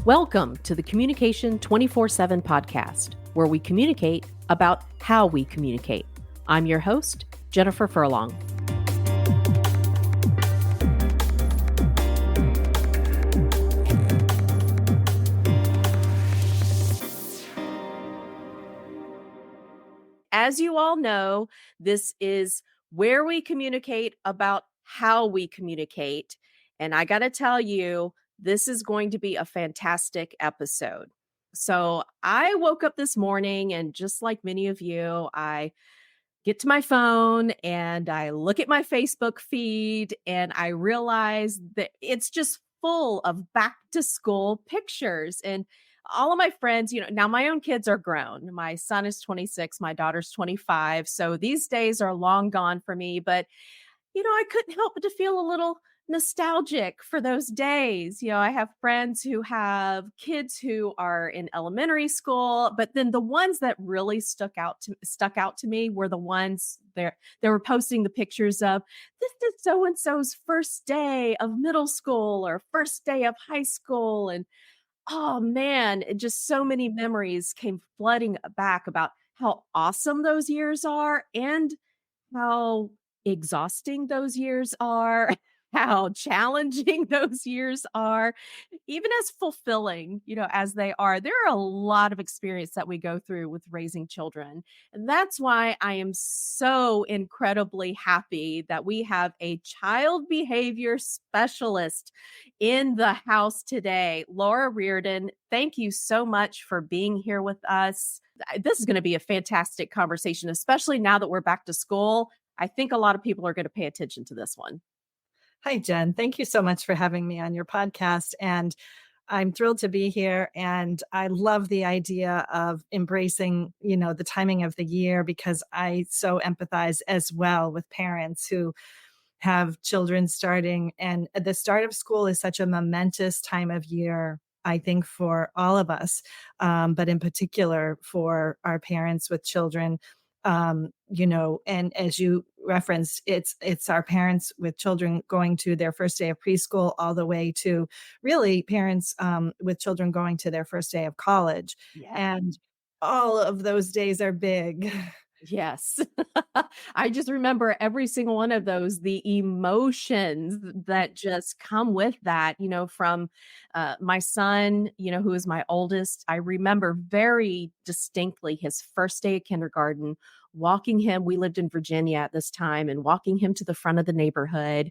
Welcome to the Communication 24/7 podcast, where we communicate about how we communicate. I'm your host, Jennifer Furlong. As you all know, this is where we communicate about how we communicate. And I got to tell you, this is going to be a fantastic episode. So I woke up this morning, and just like many of you, I get to my phone and I look at my Facebook feed and I realize that it's just full of back to school pictures. And all of my friends, now my own kids are grown. My son is 26, my daughter's 25. So these days are long gone for me. But I couldn't help but to feel a little nostalgic for those days. I have friends who have kids who are in elementary school, but then the ones that really stuck out to me were the ones they were posting the pictures of, this is so and so's first day of middle school or first day of high school. And oh man, just so many memories came flooding back about how awesome those years are and how exhausting those years are, how challenging those years are, even as fulfilling, as they are. There are a lot of experience that we go through with raising children. And that's why I am so incredibly happy that we have a child behavior specialist in the house today. Laura Reardon, thank you so much for being here with us. This is going to be a fantastic conversation, especially now that we're back to school. I think a lot of people are going to pay attention to this one. Hi, Jen. Thank you so much for having me on your podcast. And I'm thrilled to be here. And I love the idea of embracing, the timing of the year, because I so empathize as well with parents who have children starting. And the start of school is such a momentous time of year, I think, for all of us, but in particular for our parents with children. And as you referenced, it's our parents with children going to their first day of preschool, all the way to really parents with children going to their first day of college. Yeah. And all of those days are big. Yes. I just remember every single one of those, the emotions that just come with that, from my son, who is my oldest. I remember very distinctly his first day of kindergarten, walking him. We lived in Virginia at this time, and walking him to the front of the neighborhood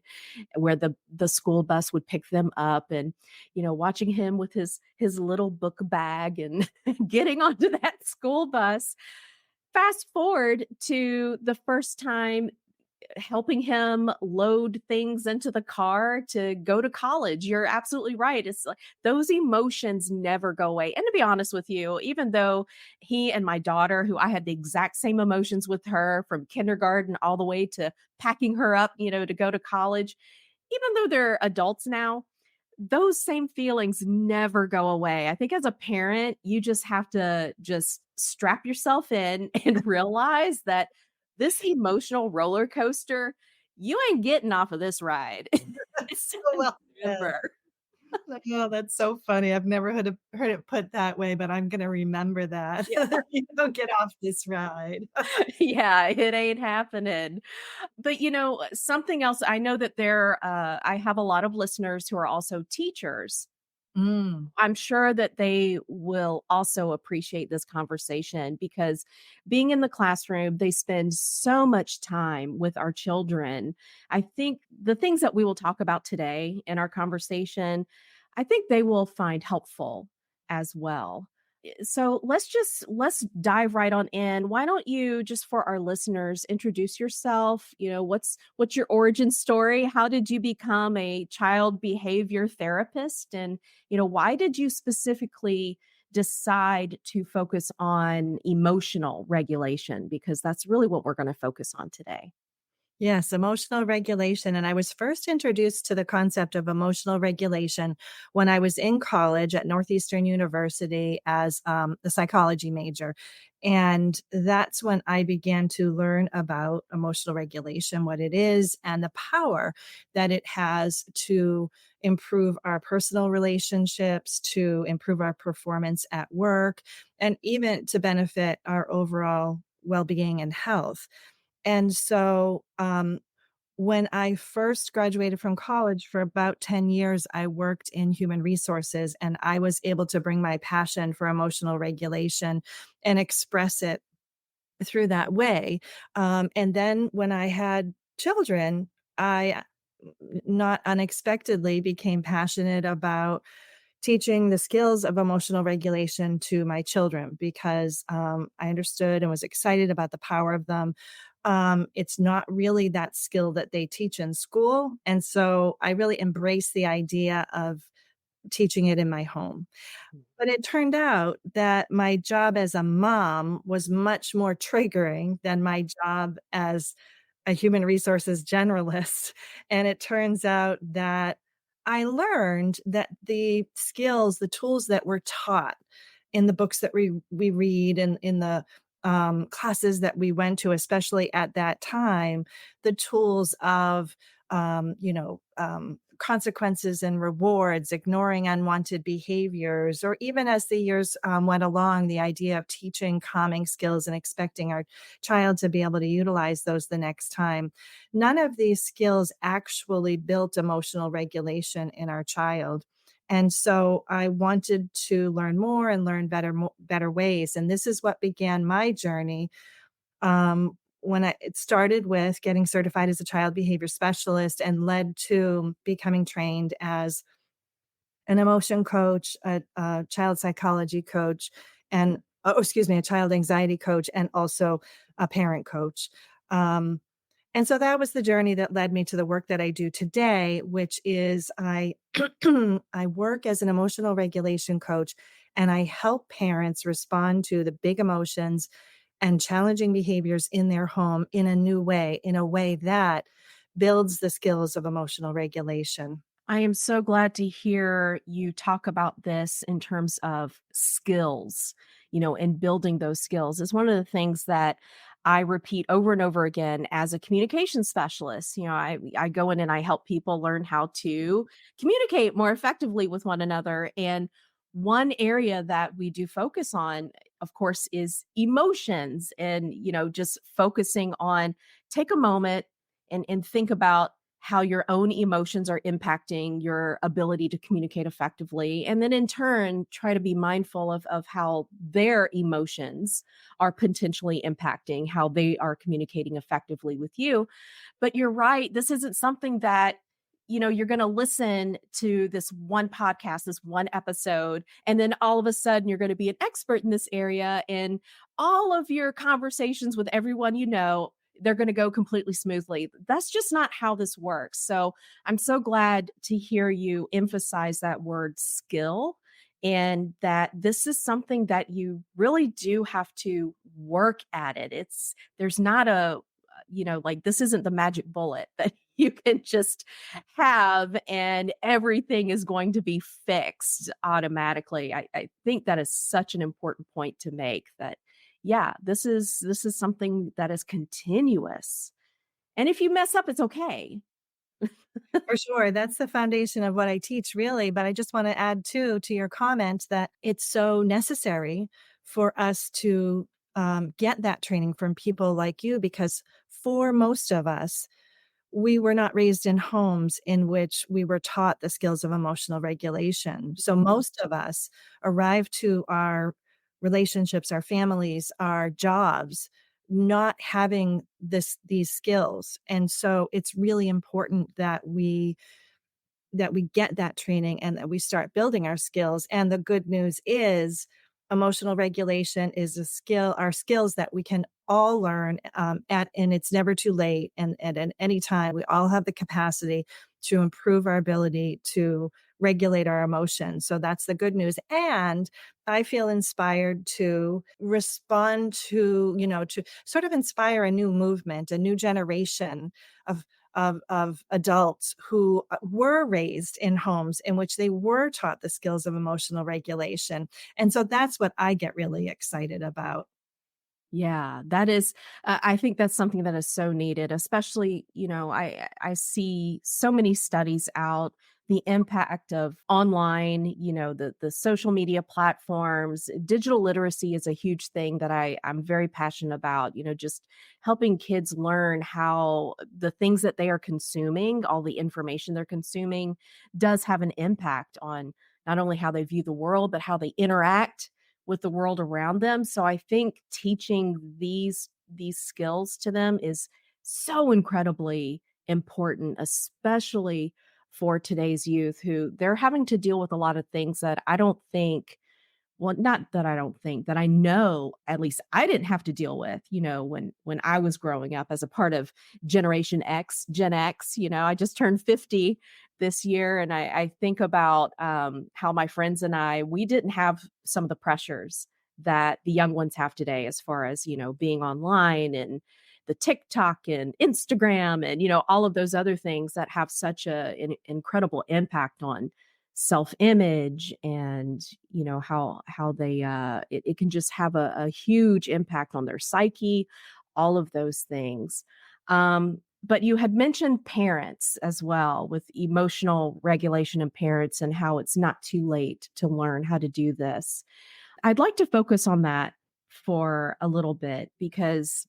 where the school bus would pick them up, and watching him with his little book bag and getting onto that school bus. Fast forward to the first time helping him load things into the car to go to college. You're absolutely right. It's like those emotions never go away. And to be honest with you, even though he and my daughter, who I had the exact same emotions with her from kindergarten all the way to packing her up, to go to college, even though they're adults now, those same feelings never go away. I think as a parent, you just have to just strap yourself in and realize that this emotional roller coaster, you ain't getting off of this ride. So Well, never. oh, that's so funny. I've never heard it put that way, but I'm gonna remember that. Yeah. You don't get off this ride. Yeah, it ain't happening. But something else, I know that I have a lot of listeners who are also teachers. Mm. I'm sure that they will also appreciate this conversation because being in the classroom, they spend so much time with our children. I think the things that we will talk about today in our conversation, I think they will find helpful as well. So let's dive right on in. Why don't you, just for our listeners, introduce yourself? What's your origin story? How did you become a child behavior therapist? And why did you specifically decide to focus on emotional regulation? Because that's really what we're going to focus on today. Yes, emotional regulation. And I was first introduced to the concept of emotional regulation when I was in college at Northeastern University as a psychology major. And that's when I began to learn about emotional regulation, what it is, and the power that it has to improve our personal relationships, to improve our performance at work, and even to benefit our overall well being and health. And so, when I first graduated from college, for about 10 years, I worked in human resources, and I was able to bring my passion for emotional regulation and express it through that way. And then when I had children, I not unexpectedly became passionate about teaching the skills of emotional regulation to my children because I understood and was excited about the power of them. It's not really that skill that they teach in school. And so I really embrace the idea of teaching it in my home. But it turned out that my job as a mom was much more triggering than my job as a human resources generalist. And it turns out that I learned that the skills, the tools that were taught in the books that we read and in the classes that we went to, especially at that time, the tools of consequences and rewards, ignoring unwanted behaviors, or even as the years went along, the idea of teaching calming skills and expecting our child to be able to utilize those the next time. None of these skills actually built emotional regulation in our child. And so I wanted to learn more and learn better ways. And this is what began my journey when it started with getting certified as a child behavior specialist and led to becoming trained as an emotion coach, a child psychology coach, and excuse me, a child anxiety coach, and also a parent coach. Um, and so that was the journey that led me to the work that I do today, which is I I work as an emotional regulation coach and I help parents respond to the big emotions and challenging behaviors in their home in a new way, in a way that builds the skills of emotional regulation. I am so glad to hear you talk about this in terms of skills, and building those skills. It's one of the things that I repeat over and over again as a communication specialist. I go in and I help people learn how to communicate more effectively with one another. And one area that we do focus on, of course, is emotions and, just focusing on take a moment and think about how your own emotions are impacting your ability to communicate effectively. And then in turn, try to be mindful of how their emotions are potentially impacting how they are communicating effectively with you. But you're right, this isn't something that you're going to listen to this one podcast, this one episode, and then all of a sudden you're going to be an expert in this area. And all of your conversations with everyone they're going to go completely smoothly. That's just not how this works. So I'm so glad to hear you emphasize that word skill and that this is something that you really do have to work at it. There's not like this isn't the magic bullet that you can just have and everything is going to be fixed automatically. I think that is such an important point to make that yeah, this is something that is continuous. And if you mess up, it's okay. For sure. That's the foundation of what I teach, really. But I just want to add, too, to your comment that it's so necessary for us to get that training from people like you, because for most of us, we were not raised in homes in which we were taught the skills of emotional regulation. So most of us arrive to our relationships, our families, our jobs, not having these skills. And so it's really important that we get that training and that we start building our skills. And the good news is emotional regulation is a skill, are skills that we can all learn and it's never too late. And at any time, we all have the capacity to improve our ability to regulate our emotions. So that's the good news. And I feel inspired to respond to, to sort of inspire a new movement, a new generation of of adults who were raised in homes in which they were taught the skills of emotional regulation. And so that's what I get really excited about. Yeah, that is I think that's something that is so needed, especially, I see so many studies out, the impact of online, the social media platforms. Digital literacy is a huge thing that I'm very passionate about, just helping kids learn how the things that they are consuming, all the information they're consuming does have an impact on not only how they view the world, but how they interact with the world around them. So I think teaching these skills to them is so incredibly important, especially for today's youth who they're having to deal with a lot of things that I don't think well, not that I don't think, that I know at least I didn't have to deal with, when I was growing up as a part of Generation X, Gen X. I just turned 50 this year, and I think about, how my friends and we didn't have some of the pressures that the young ones have today as far as, being online and the TikTok and Instagram and, all of those other things that have such an incredible impact on self-image and how they it can just have a huge impact on their psyche, all of those things. But you had mentioned parents as well, with emotional regulation and parents, and how it's not too late to learn how to do this. I'd like to focus on that for a little bit, because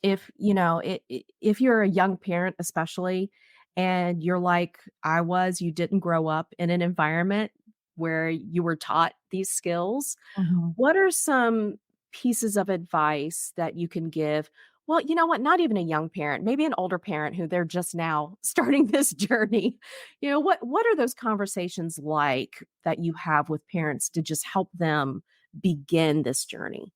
if, if you're a young parent especially, and you're like I was, you didn't grow up in an environment where you were taught these skills, Mhm. what are some pieces of advice that you can give? Well, you know what? Not even a young parent, maybe an older parent who they're just now starting this journey. What are those conversations like that you have with parents to just help them begin this journey?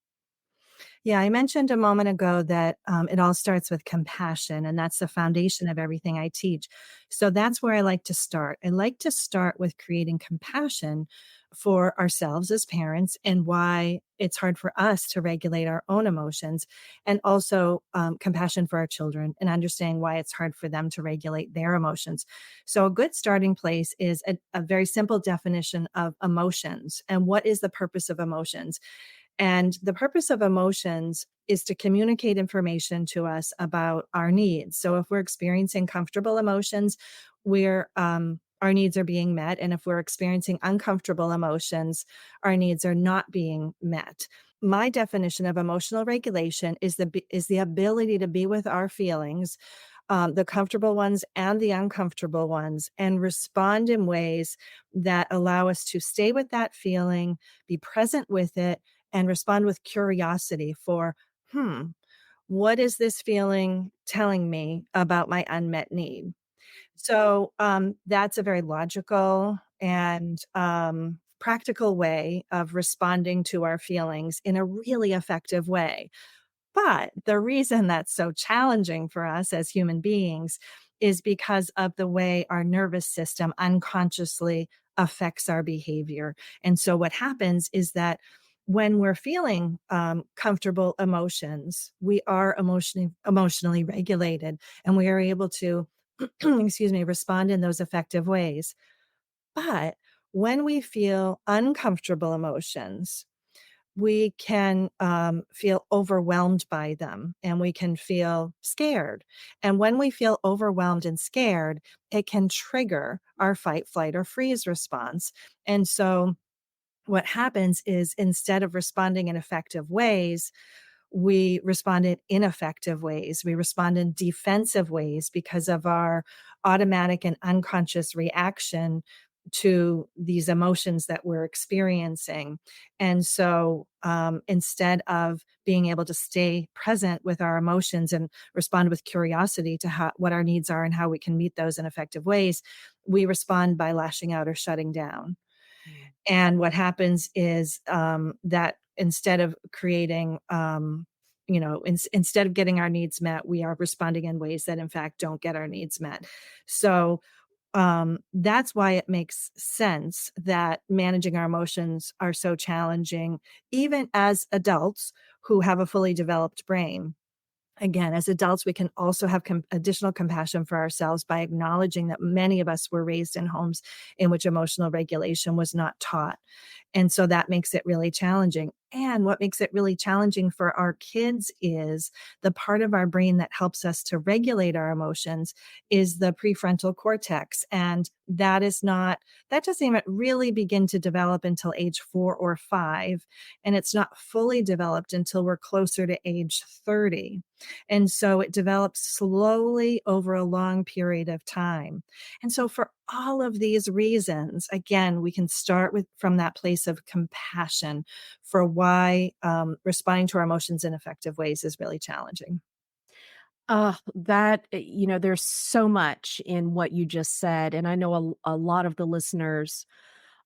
Yeah, I mentioned a moment ago that it all starts with compassion, and that's the foundation of everything I teach. So that's where I like to start. I like to start with creating compassion for ourselves as parents and why it's hard for us to regulate our own emotions, and also compassion for our children and understanding why it's hard for them to regulate their emotions. So, a good starting place is a very simple definition of emotions and what is the purpose of emotions. And the purpose of emotions is to communicate information to us about our needs. So if we're experiencing comfortable emotions, our needs are being met. And if we're experiencing uncomfortable emotions, our needs are not being met. My definition of emotional regulation is the ability to be with our feelings, the comfortable ones and the uncomfortable ones, and respond in ways that allow us to stay with that feeling, be present with it, and respond with curiosity for, hmm, what is this feeling telling me about my unmet need? So that's a very logical and practical way of responding to our feelings in a really effective way. But the reason that's so challenging for us as human beings is because of the way our nervous system unconsciously affects our behavior. And so what happens is that when we're feeling comfortable emotions, we are emotionally regulated, and we are able to, excuse me, respond in those effective ways. But when we feel uncomfortable emotions, we can feel overwhelmed by them, and we can feel scared. And when we feel overwhelmed and scared, it can trigger our fight, flight, or freeze response. And so, what happens is instead of responding in effective ways, we respond in ineffective ways. We respond in defensive ways because of our automatic and unconscious reaction to these emotions that we're experiencing. And so instead of being able to stay present with our emotions and respond with curiosity to what our needs are and how we can meet those in effective ways, we respond by lashing out or shutting down. And what happens is that instead of creating, instead of getting our needs met, we are responding in ways that, in fact, don't get our needs met. So that's why it makes sense that managing our emotions are so challenging, even as adults who have a fully developed brain. Again, as adults, we can also have additional compassion for ourselves by acknowledging that many of us were raised in homes in which emotional regulation was not taught. And so that makes it really challenging. And what makes it really challenging for our kids is the part of our brain that helps us to regulate our emotions is the prefrontal cortex. And that doesn't even really begin to develop until age 4 or 5. And it's not fully developed until we're closer to age 30. And so it develops slowly over a long period of time. And so for all of these reasons, again, we can start with from that place of compassion for why responding to our emotions in effective ways is really challenging. There's so much in what you just said, and I know a lot of the listeners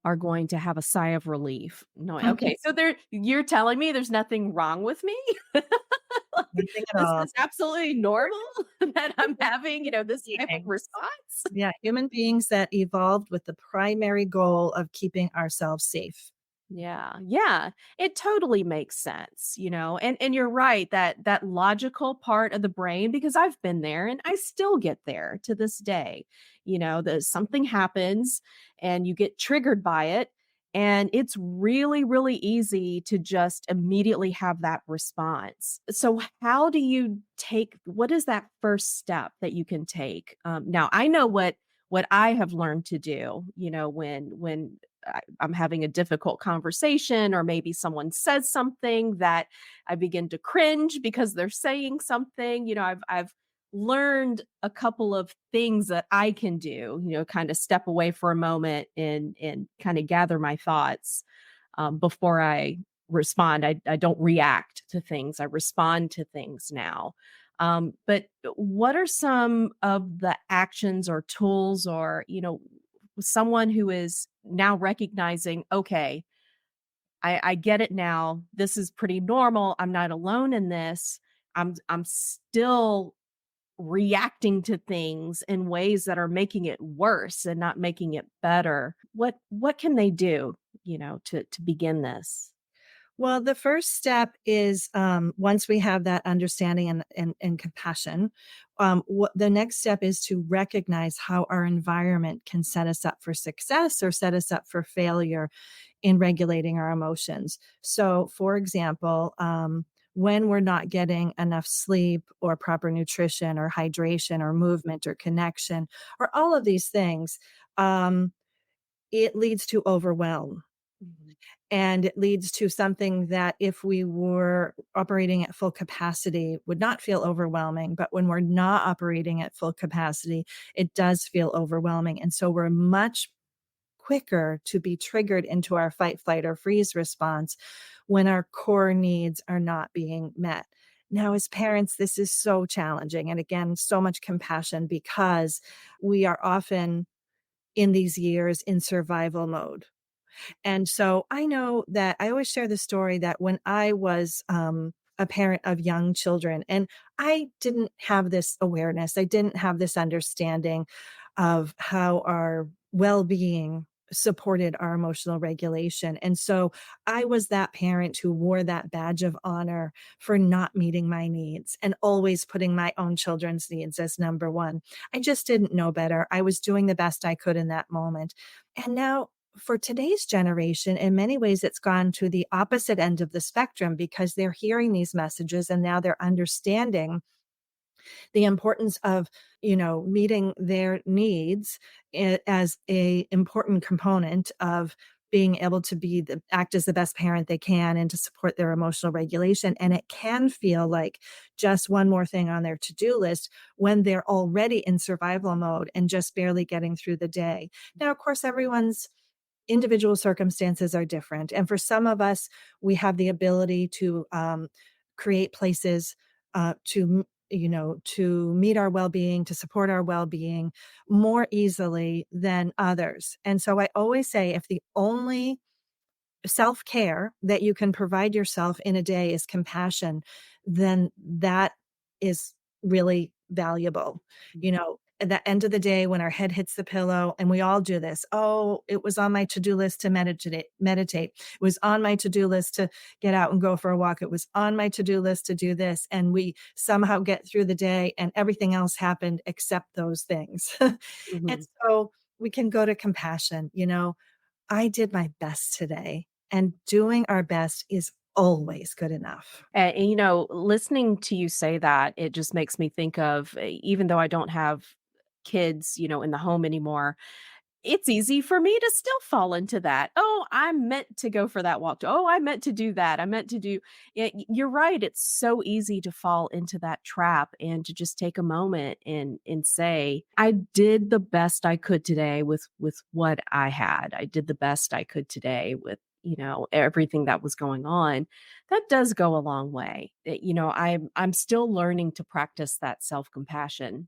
are going to have a sigh of relief. No, okay, so you're telling me there's nothing wrong with me? Nothing at This all. is absolutely normal that I'm Human having, this type of beings. response? Yeah, human beings that evolved with the primary goal of keeping ourselves safe. Yeah, yeah, it totally makes sense, and you're right that that logical part of the brain, because I've been there and I still get there to this day. The something happens and you get triggered by it, and it's really, really easy to just immediately have that response. So, how do you take? What is that first step that you can take? Now, I know what I have learned to do. When I'm having a difficult conversation, or maybe someone says something that I begin to cringe because they're saying something. I've learned a couple of things that I can do, kind of step away for a moment and kind of gather my thoughts before I respond. I don't react to things. I respond to things now. But what are some of the actions or tools, or someone who is now recognizing, okay, I get it now. This is pretty normal. I'm not alone in this. I'm still reacting to things in ways that are making it worse and not making it better. What can they do, to begin this? Well, the first step is once we have that understanding and compassion, what the next step is to recognize how our environment can set us up for success or set us up for failure in regulating our emotions. So, for example, when we're not getting enough sleep or proper nutrition or hydration or movement or connection or all of these things, it leads to overwhelm, Mhm. and it leads to something that if we were operating at full capacity would not feel overwhelming, but when we're not operating at full capacity, it does feel overwhelming. And so we're much quicker to be triggered into our fight, flight, or freeze response when our core needs are not being met. Now, as parents, this is so challenging. And again, so much compassion because we are often in these years in survival mode. And so I know that I always share the story that when I was a parent of young children, and I didn't have this awareness, I didn't have this understanding of how our well being supported our emotional regulation. And so I was that parent who wore that badge of honor for not meeting my needs and always putting my own children's needs as number one. I just didn't know better. I was doing the best I could in that moment. And now for today's generation, in many ways, it's gone to the opposite end of the spectrum because they're hearing these messages and now they're understanding the importance of, meeting their needs as a important component of being able to act as the best parent they can and to support their emotional regulation. And it can feel like just one more thing on their to-do list when they're already in survival mode and just barely getting through the day. Now, of course, everyone's individual circumstances are different. And for some of us, we have the ability to create places to meet our well-being, to support our well-being more easily than others. And so I always say if the only self-care that you can provide yourself in a day is compassion, then that is really valuable. You know, at the end of the day, when our head hits the pillow, and we all do this, oh, it was on my to-do list to meditate. It was on my to-do list to get out and go for a walk. It was on my to-do list to do this. And we somehow get through the day and everything else happened except those things. And Mhm. so we can go to compassion. I did my best today, and doing our best is always good enough. Listening to you say that, it just makes me think of, even though I don't have kids, in the home anymore, it's easy for me to still fall into that. "Oh, I meant to go for that walk. Oh, I meant to do that. I meant to do." You're right, it's so easy to fall into that trap and to just take a moment and say, "I did the best I could today with what I had. I did the best I could today with, everything that was going on." That does go a long way. I'm still learning to practice that self-compassion.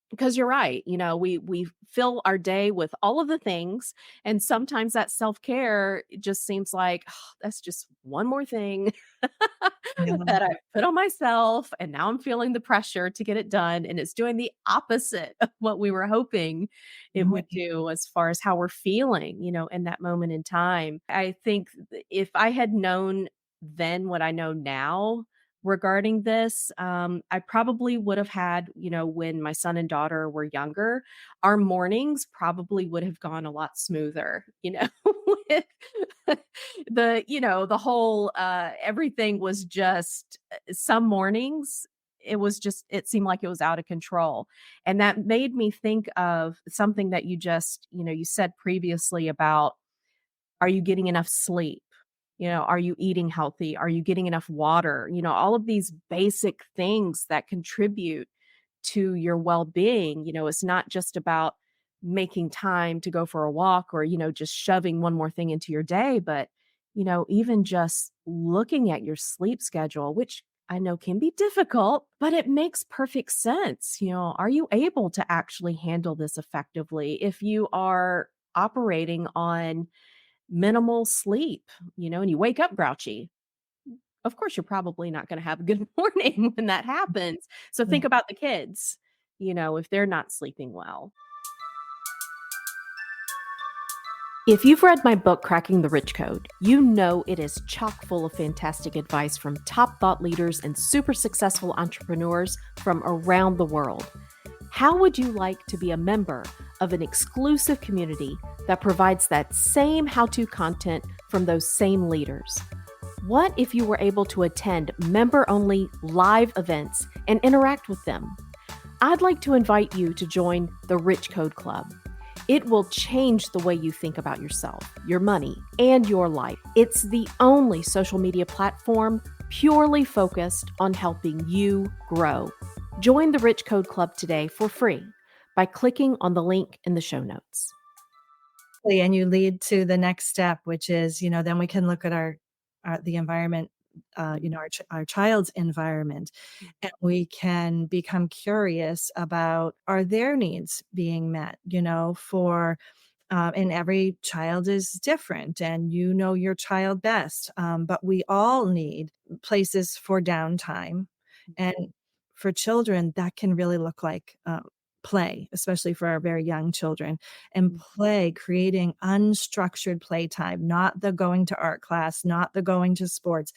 Because you're right, we fill our day with all of the things, and sometimes that self-care just seems like, "Oh, that's just one more thing Yeah. that I put on myself, and now I'm feeling the pressure to get it done," and it's doing the opposite of what we were hoping it would Right. do as far as how we're feeling, in that moment in time. I think if I had known then what I know now regarding this, I probably would have had, when my son and daughter were younger, our mornings probably would have gone a lot smoother, with the whole, everything was just, some mornings, it seemed like it was out of control. And that made me think of something that you said previously about, are you getting enough sleep? Are you eating healthy? Are you getting enough water? All of these basic things that contribute to your well-being. It's not just about making time to go for a walk or, just shoving one more thing into your day, but, even just looking at your sleep schedule, which I know can be difficult, but it makes perfect sense. Are you able to actually handle this effectively if you are operating on minimal sleep, and you wake up grouchy? Of course, you're probably not gonna have a good morning when that happens. So Yeah. think about the kids, if they're not sleeping well. If you've read my book, Cracking the Rich Code, you know it is chock full of fantastic advice from top thought leaders and super successful entrepreneurs from around the world. How would you like to be a member of an exclusive community that provides that same how to content from those same leaders? What if you were able to attend member only live events and interact with them? I'd like to invite you to join the Rich Code Club. It will change the way you think about yourself, your money, and your life. It's the only social media platform purely focused on helping you grow. Join the Rich Code Club today for free by clicking on the link in the show notes. And you lead to the next step, which is, then we can look at the environment, our child's environment, and we can become curious about, are their needs being met, for and every child is different, and your child best. But we all need places for downtime. And for children, that can really look like play, especially for our very young children. And play, creating unstructured playtime, not the going to art class, not the going to sports.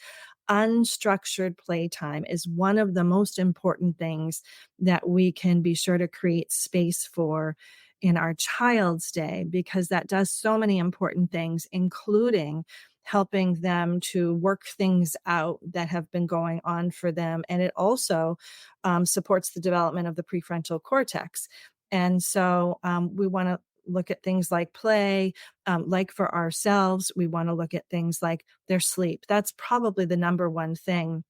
Unstructured playtime is one of the most important things that we can be sure to create space for in our child's day, because that does so many important things, including helping them to work things out that have been going on for them. And it also supports the development of the prefrontal cortex. And so we want to look at things like play, like for ourselves, we want to look at things like their sleep. That's probably the number one thing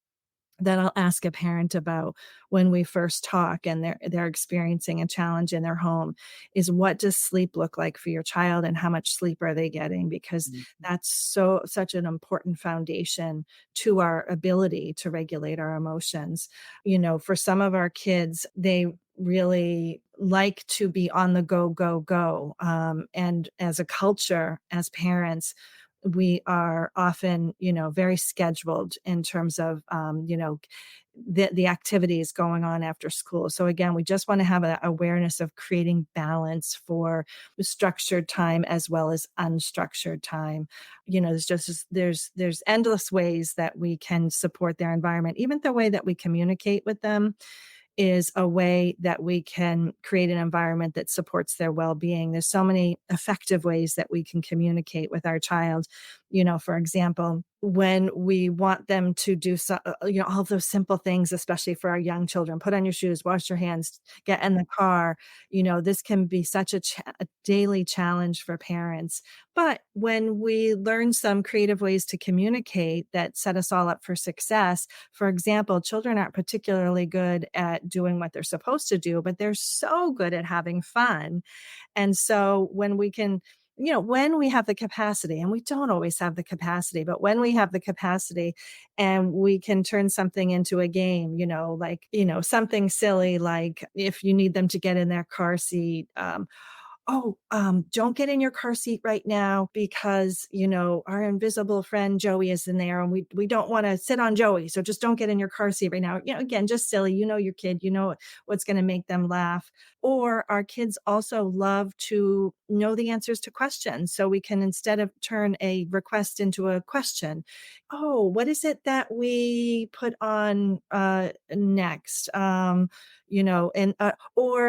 that I'll ask a parent about when we first talk and they're experiencing a challenge in their home is, what does sleep look like for your child and how much sleep are they getting? Because that's such an important foundation to our ability to regulate our emotions. For some of our kids, they really like to be on the go, go, go. And as a culture, as parents, we are often, very scheduled in terms of, the activities going on after school. So again, we just want to have an awareness of creating balance for structured time as well as unstructured time. There's endless ways that we can support their environment. Even the way that we communicate with them is a way that we can create an environment that supports their well-being. There's so many effective ways that we can communicate with our child. For example, when we want them to do all of those simple things, especially for our young children, put on your shoes, wash your hands, get in the car. This can be such a daily challenge for parents. But when we learn some creative ways to communicate that set us all up for success, for example, children aren't particularly good at doing what they're supposed to do, but they're so good at having fun. And so when we have the capacity, and we don't always have the capacity, but when we have the capacity and we can turn something into a game, something silly, like if you need them to get in their car seat, don't get in your car seat right now because, our invisible friend Joey is in there and we don't want to sit on Joey. So just don't get in your car seat right now. Again, just silly, your kid, what's going to make them laugh. Or our kids also love to know the answers to questions. So we can, instead of turn a request into a question, oh, what is it that we put on next? Or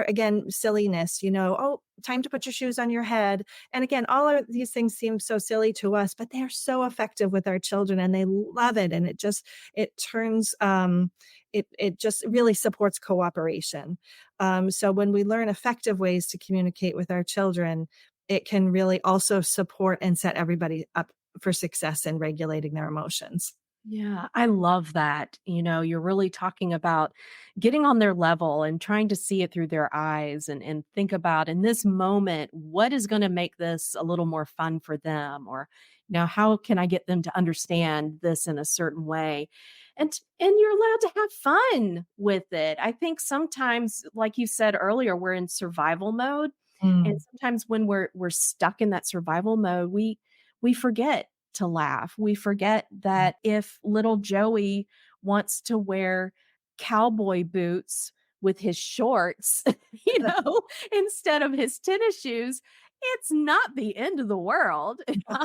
again, silliness, oh, time to put your shoes on your head. And again, all of these things seem so silly to us, but they're so effective with our children and they love it. And it turns, it just really supports cooperation. So when we learn effective ways to communicate with our children, it can really also support and set everybody up for success in regulating their emotions. Yeah, I love that. You're really talking about getting on their level and trying to see it through their eyes and think about in this moment, what is going to make this a little more fun for them? Or, how can I get them to understand this in a certain way? And you're allowed to have fun with it. I think sometimes, like you said earlier, we're in survival mode. And Mm. sometimes when we're stuck in that survival mode, we forget to laugh. We forget that if little Joey wants to wear cowboy boots with his shorts, instead of his tennis shoes, it's not the end of the world. I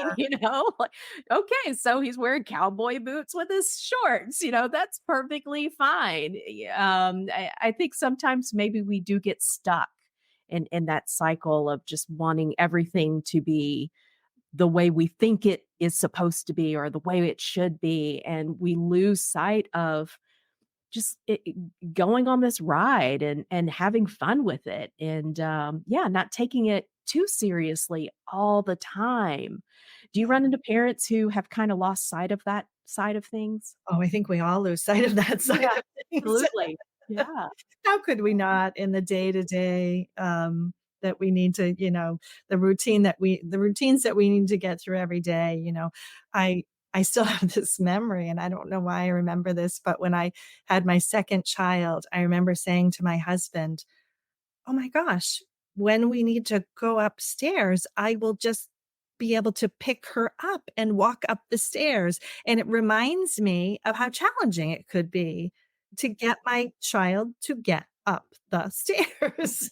Right. mean, like, okay, so he's wearing cowboy boots with his shorts, that's perfectly fine. I think sometimes maybe we do get stuck in that cycle of just wanting everything to be the way we think it is supposed to be or the way it should be, and we lose sight of just going on this ride and having fun with it, and yeah, not taking it too seriously all the time. Do you run into parents who have kind of lost sight of that side of things? Oh, I think we all lose sight of that side Yeah, of things. absolutely. Yeah. How could we not in the day to day, that we need to, the routines that we need to get through every day, I I still have this memory and I don't know why I remember this, but when I had my second child, I remember saying to my husband, "Oh my gosh, when we need to go upstairs, I will just be able to pick her up and walk up the stairs." And it reminds me of how challenging it could be to get my child to get up the stairs.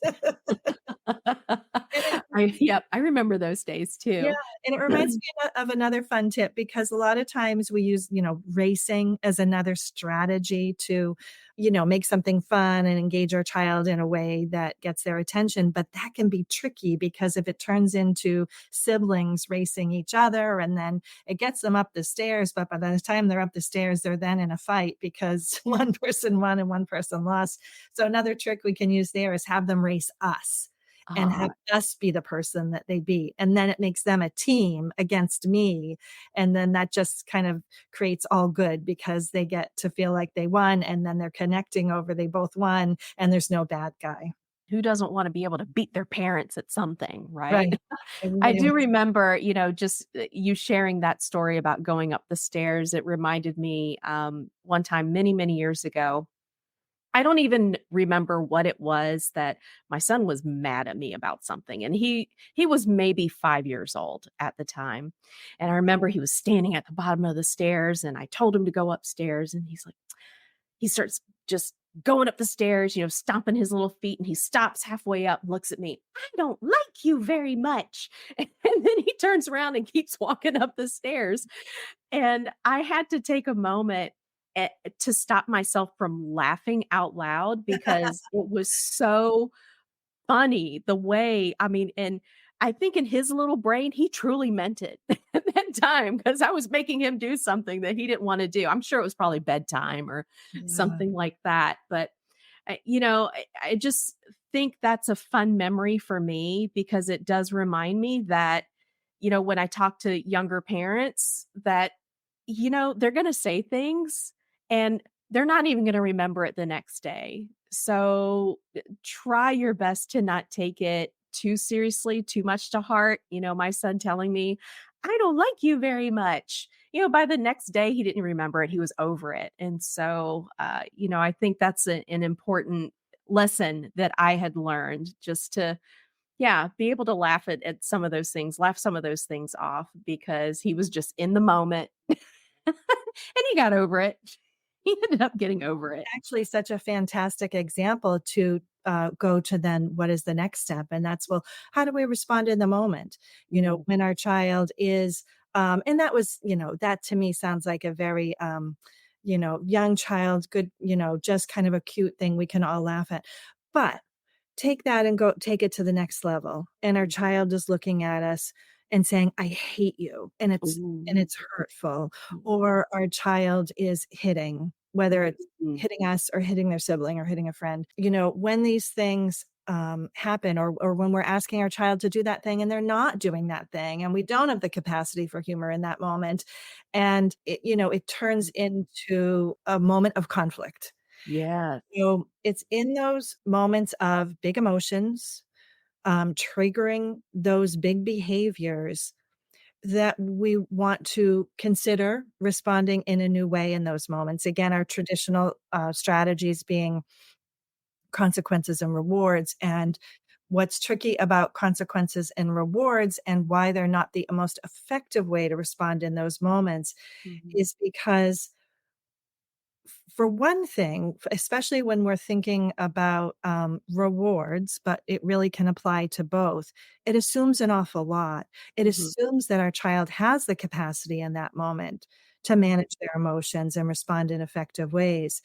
And it Yep, I remember those days Yeah, too. and it reminds me of another fun tip because a lot of times we use, racing as another strategy to, make something fun and engage our child in a way that gets their attention. But that can be tricky because if it turns into siblings racing each other and then it gets them up the stairs, but by the time they're up the stairs, they're then in a fight because one person won and one person lost. So another trick we can use there is have them race us and Ah, have us be the person that they beat. And then it makes them a team against me. And then that just kind of creates all good because they get to feel like they won and then they're connecting over they both won and there's no bad guy. who doesn't wanna be able to beat their parents at something, right? Right. I Everybody do wants. remember, just, you sharing that story about going up the stairs. It reminded me, one time many, many years ago, I don't even remember what it was that my son was mad at me about something, and he was maybe 5 years old at the time, and I remember he was standing at the bottom of the stairs, and I told him to go upstairs, and he's like he starts just going up the stairs, stomping his little feet, and he stops halfway up and looks at me. "I don't like you very much." And then he turns around and keeps walking up the stairs. And I had to take a moment to stop myself from laughing out loud because it was so funny the way I mean, and I think in his little brain, he truly meant it at that time because I was making him do something that he didn't wanna do. I'm sure it was probably bedtime or Yeah. something like that, but, I just think that's a fun memory for me because it does remind me that, when I talk to younger parents that, they're gonna say things and they're not even gonna remember it the next day. So, try your best to not take it too seriously, too much to heart. My son telling me, "I don't like you very much." By the next day, he didn't remember it. He was over it. And so, I think that's an important lesson that I had learned just to, yeah, be able to laugh at some of those things, laugh some of those things off because he was just in the moment and he got over it. He ended up getting over it. Actually such a fantastic example to go to then what is the next step? And that's, well, how do we respond in the moment? Mm, When our child is, and that was, that to me sounds like a very, young child, good, just kind of a cute thing we can all laugh at. But take that and go take it to the next level. And our mm, child is looking at us and saying, "I hate you." And ooh, it's hurtful. mm, Or our child is hitting, whether mm, it's mm, hitting us or hitting their sibling or hitting a friend. When these things happen, or when we're asking our child to do that thing and they're not doing that thing, and we don't have the capacity for humor in that moment, and it turns mm. into a moment of conflict. Yes. So it's in those moments of big emotions, triggering those big behaviors that we want to consider responding in a new way in those moments. Again, our traditional strategies being consequences and rewards. And what's tricky about consequences and rewards and why they're not the most effective way to respond in those moments Mhm, is because for one thing, especially when we're thinking about rewards, but it really can apply to both, it assumes an awful lot. It mhm, assumes that our child has the capacity in that moment to manage their emotions and respond in effective ways.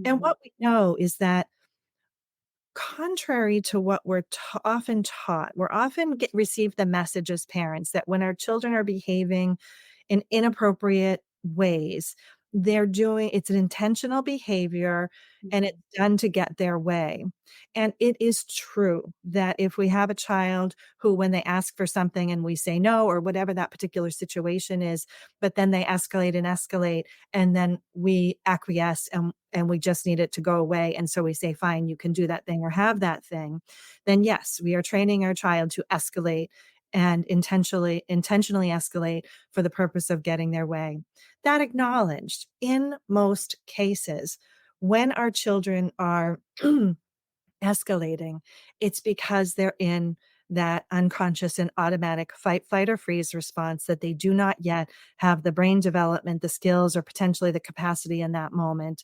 And mhm, what we know is that contrary to what we're often taught, we're often receive the message as parents that when our children are behaving in inappropriate ways, it's an intentional behavior and mhm, it's done to get their way. And it is true that if we have a child who, when they ask for something and we say no, or whatever that particular situation is, but then they escalate, and then we acquiesce and we just need it to go away. And so we say, fine, you can do that thing or have that thing. Then yes, we are training our child to escalate and intentionally escalate for the purpose of getting their way. That acknowledged, in most cases, when our children are escalating, it's because they're in that unconscious and automatic fight, flight, or freeze response that they do not yet have the brain development, the skills, or potentially the capacity in that moment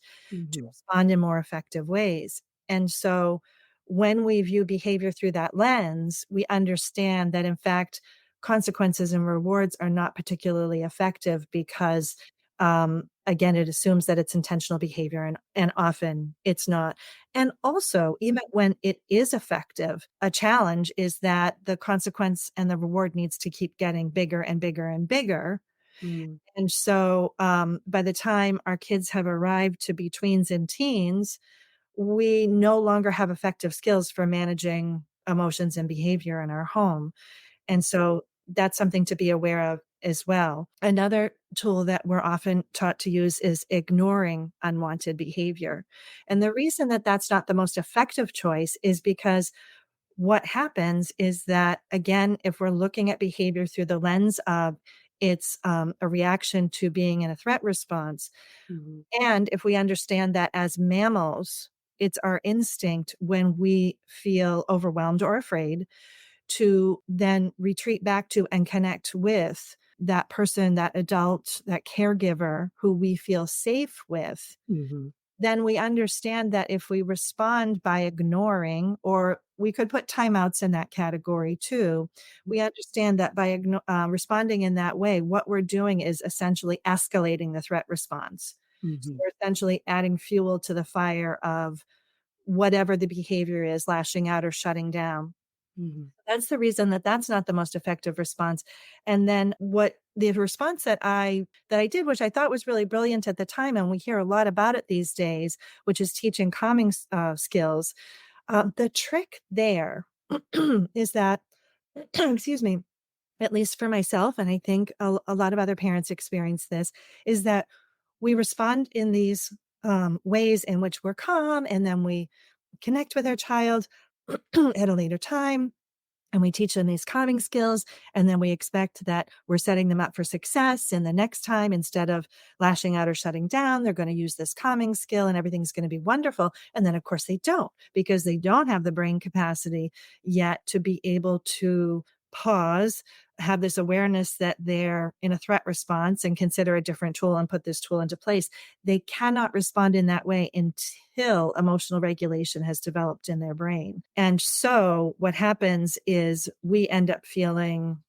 to mhm, respond in more effective ways. And so when we view behavior through that lens, we understand that in fact, consequences and rewards are not particularly effective because again, it assumes that it's intentional behavior and often it's not. And also, even when it is effective, a challenge is that the consequence and the reward needs to keep getting bigger and bigger and bigger. mm, And so, by the time our kids have arrived to be tweens and teens, we no longer have effective skills for managing emotions and behavior in our home. And so that's something to be aware of as well. Another tool that we're often taught to use is ignoring unwanted behavior. And the reason that that's not the most effective choice is because what happens is that, again, if we're looking at behavior through the lens of it's a reaction to being in a threat response, mhm, and if we understand that as mammals, it's our instinct when we feel overwhelmed or afraid to then retreat back to and connect with that person, that adult, that caregiver who we feel safe with. Mhm. Then we understand that if we respond by ignoring, or we could put timeouts in that category too, we understand that by responding in that way, what we're doing is essentially escalating the threat response. So Mhm. we're essentially adding fuel to the fire of whatever the behavior is, lashing out or shutting down. Mhm. That's the reason that that's not the most effective response. And then what the response that I did, which I thought was really brilliant at the time, and we hear a lot about it these days, which is teaching calming skills. The trick there is that, excuse me, at least for myself, and I think a lot of other parents experience this, is that we respond in these ways in which we're calm, and then we connect with our child at a later time, and we teach them these calming skills, and then we expect that we're setting them up for success, and the next time, instead of lashing out or shutting down, they're going to use this calming skill and everything's going to be wonderful. And then of course they don't, because they don't have the brain capacity yet to be able to pause, have this awareness that they're in a threat response, and consider a different tool and put this tool into place. They cannot respond in that way until emotional regulation has developed in their brain. And so what happens is we end up feeling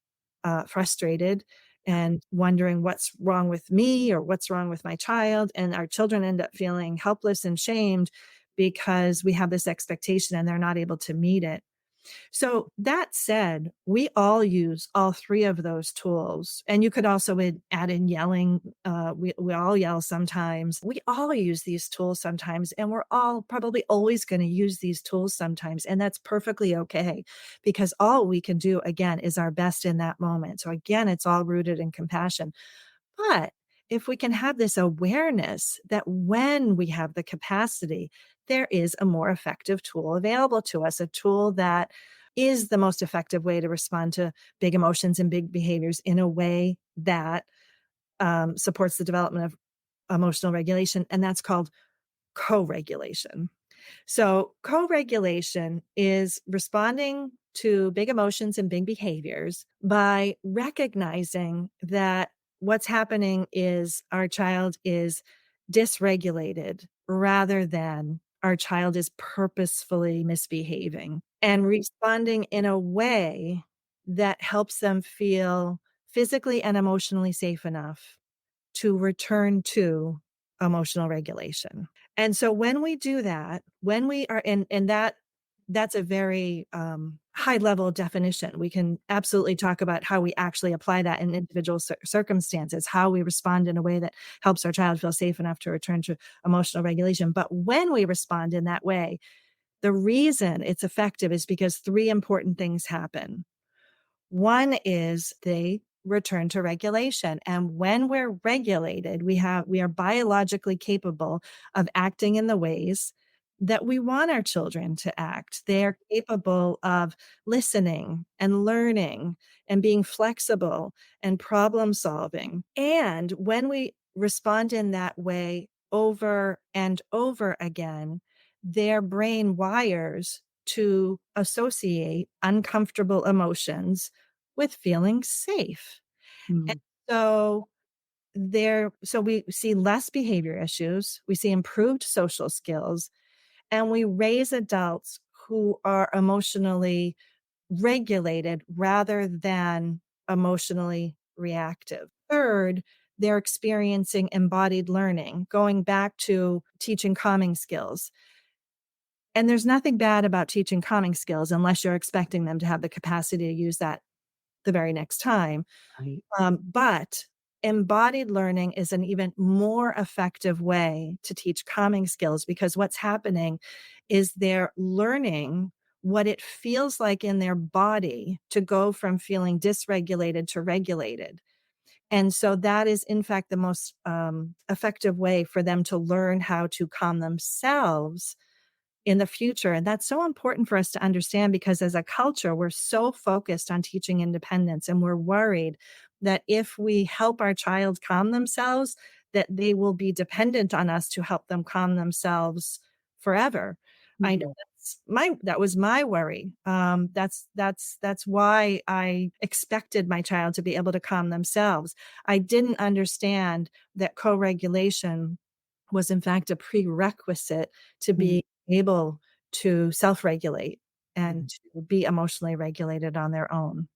frustrated and wondering what's wrong with me or what's wrong with my child. And our children end up feeling helpless and shamed because we have this expectation and they're not able to meet it. So that said, we all use all three of those tools. And you could also add in yelling. We all yell sometimes. We all use these tools sometimes, and we're all probably always going to use these tools sometimes. And that's perfectly okay, because all we can do, again, is our best in that moment. So again, it's all rooted in compassion. But if we can have this awareness that when we have the capacity, there is a more effective tool available to us, a tool that is the most effective way to respond to big emotions and big behaviors in a way that supports the development of emotional regulation. And that's called co regulation. So, co regulation is responding to big emotions and big behaviors by recognizing that what's happening is our child is dysregulated rather than our child is purposefully misbehaving, and responding in a way that helps them feel physically and emotionally safe enough to return to emotional regulation. And so when we do that, when we are in that's a very high level definition. We can absolutely talk about how we actually apply that in individual circumstances, how we respond in a way that helps our child feel safe enough to return to emotional regulation. But when we respond in that way, the reason it's effective is because three important things happen. One is they return to regulation. And when we're regulated, we are biologically capable of acting in the ways that we want our children to act. They are capable of listening and learning and being flexible and problem solving. And when we respond in that way over and over again, their brain wires to associate uncomfortable emotions with feeling safe. And Mhm. so so we see less behavior issues, we see improved social skills, and we raise adults who are emotionally regulated rather than emotionally reactive. Third, they're experiencing embodied learning, going back to teaching calming skills. And there's nothing bad about teaching calming skills unless you're expecting them to have the capacity to use that the very next time. Right. But embodied learning is an even more effective way to teach calming skills, because what's happening is they're learning what it feels like in their body to go from feeling dysregulated to regulated. And so that is, in fact, the most effective way for them to learn how to calm themselves in the future. And that's so important for us to understand, because as a culture, we're so focused on teaching independence, and we're worried that if we help our child calm themselves, that they will be dependent on us to help them calm themselves forever. I know Mhm. that was my worry. That's why I expected my child to be able to calm themselves. I didn't understand that co-regulation was in fact a prerequisite to Mm. be able to self-regulate Mhm. and to be emotionally regulated on their own.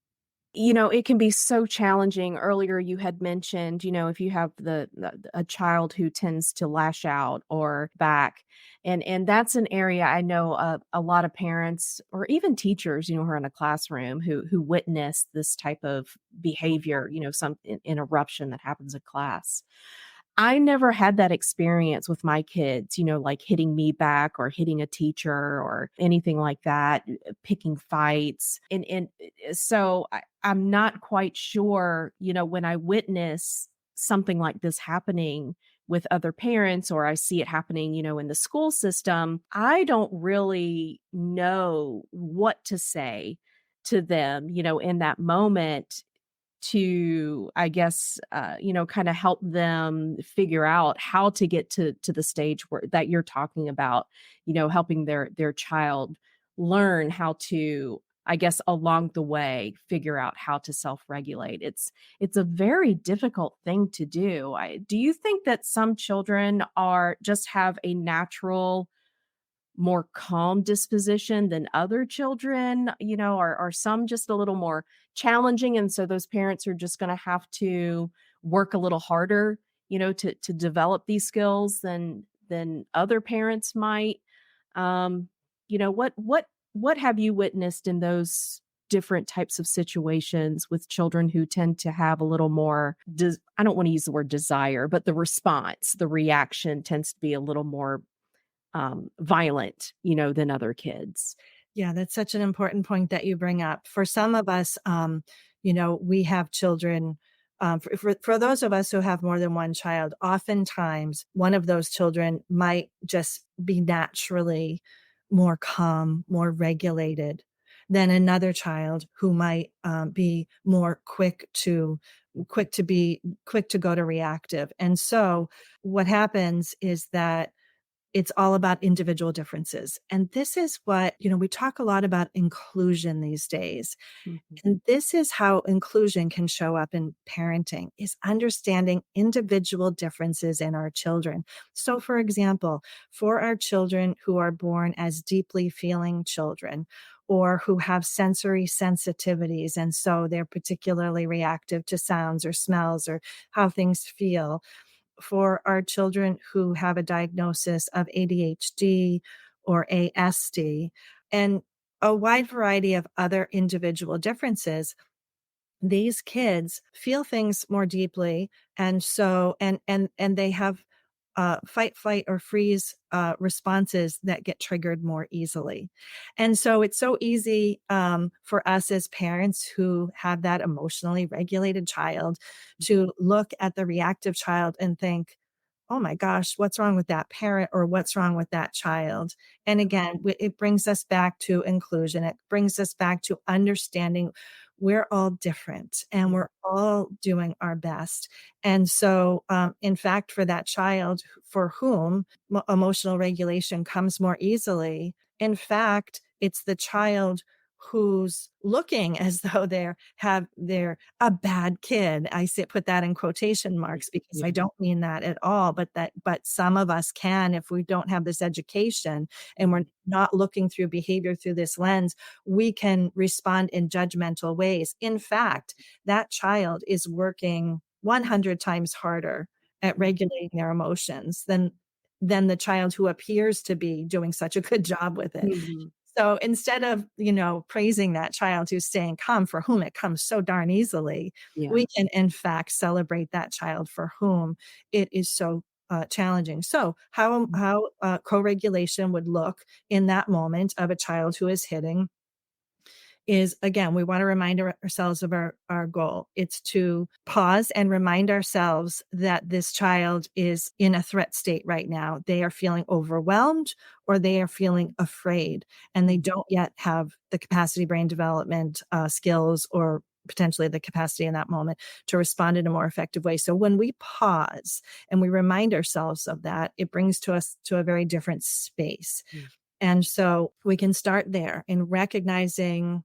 It can be so challenging. Earlier, you had mentioned, if you have a child who tends to lash out or back, and that's an area I know a lot of parents or even teachers, who are in a classroom who witness this type of behavior, some interruption that happens in class. I never had that experience with my kids, like hitting me back or hitting a teacher or anything like that, picking fights. So I'm not quite sure, when I witness something like this happening with other parents or I see it happening, in the school system, I don't really know what to say to them, in that moment to, I guess, kinda help them figure out how to get to the stage where that you're talking about, helping their child learn how to, I guess, along the way, figure out how to self-regulate. It's a very difficult thing to do. Do you think that some children are just have a natural more calm disposition than other children? Are some just a little more challenging, and so those parents are just gonna have to work a little harder, to develop these skills than other parents might? What have you witnessed in those different types of situations with children who tend to have a little more I don't wanna use the word desire, but the response, the reaction tends to be a little more violent, than other kids. Yeah, that's such an important point that you bring up. For some of us, we have children. For those of us who have more than one child, oftentimes one of those children might just be naturally more calm, more regulated than another child who might be more quick to go to reactive. And so, what happens is that it's all about individual differences. And this is what, we talk a lot about inclusion these days. Mhm, And this is how inclusion can show up in parenting is understanding individual differences in our children. So for example, for our children who are born as deeply feeling children or who have sensory sensitivities and so they're particularly reactive to sounds or smells or how things feel, for our children who have a diagnosis of ADHD or ASD, and a wide variety of other individual differences, these kids feel things more deeply, and so and they have fight, flight, or freeze responses that get triggered more easily. And so it's so easy for us as parents who have that emotionally regulated child to look at the reactive child and think, oh my gosh, what's wrong with that parent or what's wrong with that child? And again, it brings us back to inclusion. It brings us back to understanding we're all different and mhm, we're all doing our best. And so, in fact, for that child for whom emotional regulation comes more easily, in fact, it's the child who's looking as though they're a bad kid. Put that in quotation mhm. marks because I Yeah. don't mean that at all, but some of us can if we don't have this education and we're Mhm, not looking through behavior through this lens, we can respond in judgmental ways. In fact, that child is working 100 times harder at mhm, regulating their emotions than the child who appears to be doing such a good job with it. mhm. So instead of, praising that child who's staying calm for whom it comes so darn easily, Yeah. we can in fact celebrate that child for whom it is so challenging. So Mm, how co-regulation would look in that moment of a child who is hitting is, again, we want to remind ourselves of our goal. It's to pause and remind ourselves that this child is in a threat state right now. They are feeling overwhelmed or they are feeling afraid, and they mhm, don't yet have the capacity brain development skills or potentially the capacity in that moment to respond in a more effective way. So when we pause and we remind ourselves of that, it brings to us to a very different space. Mm. And so we can start there in recognizing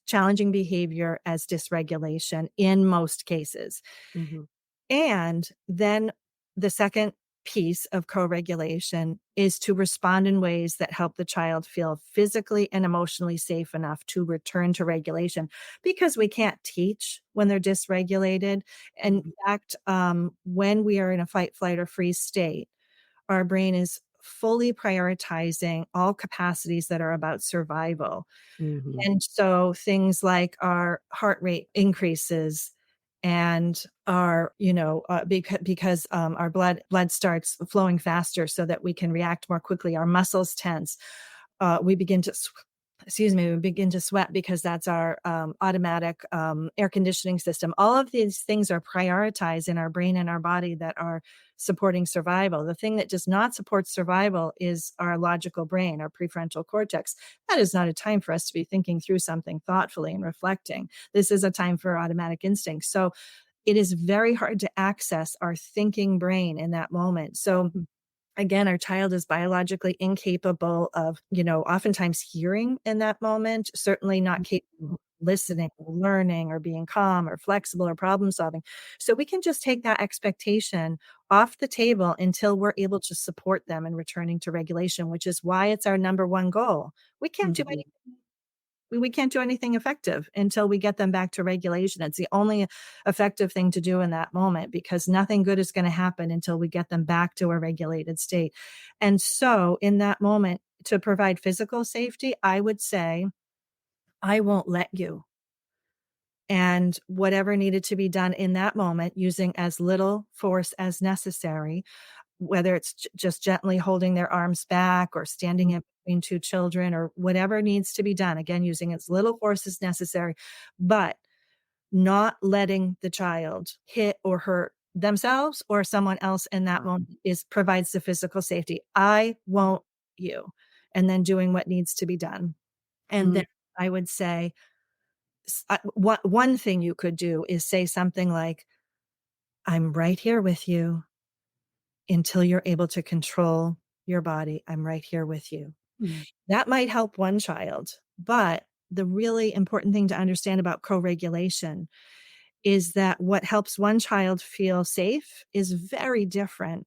challenging behavior as dysregulation in most cases. Mhm. And then the second piece of co-regulation is to respond in ways that help the child feel physically and emotionally safe enough to return to regulation, because we can't teach when they're dysregulated. In Mhm. fact, when we are in a fight, flight, or freeze state, our brain is fully prioritizing all capacities that are about survival. Mhm. And so things like our heart rate increases and our, because our blood starts flowing faster so that we can react more quickly. Our muscles tense. We begin to we begin to sweat because that's our automatic air conditioning system. All of these things are prioritized in our brain and our body that are supporting survival. The thing that does not support survival is our logical brain, our prefrontal cortex. That is not a time for us to be thinking through something thoughtfully and reflecting. This is a time for automatic instinct. So it is very hard to access our thinking brain in that moment. So again, our child is biologically incapable of, oftentimes hearing in that moment, certainly not capable of listening, or learning, or being calm, or flexible, or problem solving. So we can just take that expectation off the table until we're able to support them in returning to regulation, which is why it's our number one goal. We can't do Mhm. we can't do anything effective until we get them back to regulation. It's the only effective thing to do in that moment, because nothing good is going to happen until we get them back to a regulated state. And so in that moment, to provide physical safety, I would say, I won't let you. And whatever needed to be done in that moment, using as little force as necessary, whether it's just gently holding their arms back or standing Mhm. in between two children or whatever needs to be done, again, using as little force as necessary, but not letting the child hit or hurt themselves or someone else in that moment is provides the physical safety. I won't you. And then doing what needs to be done. And Mm. then I would say, one thing you could do is say something like, I'm right here with you until you're able to control your body. I'm right here with you. Mm. That might help one child, but the really important thing to understand about co-regulation is that what helps one child feel safe is very different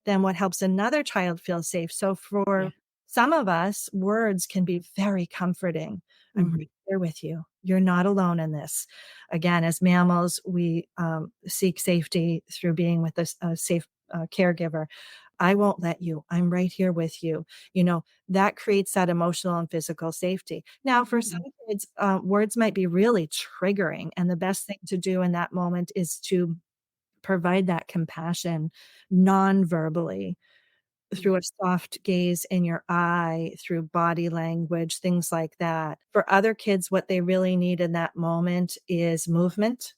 than what helps another child feel safe. So Yeah. for some of us, words can be very comforting. I'm Mhm. right there with you. You're not alone in this. Again, as mammals, we seek safety through being with a safe caregiver. I won't let you. I'm right here with you. That creates that emotional and physical safety. Now, for some kids, words might be really triggering. And the best thing to do in that moment is to provide that compassion non-verbally Mm. through a soft gaze in your eye, through body language, things like that. For other kids, what they really need in that moment is movement.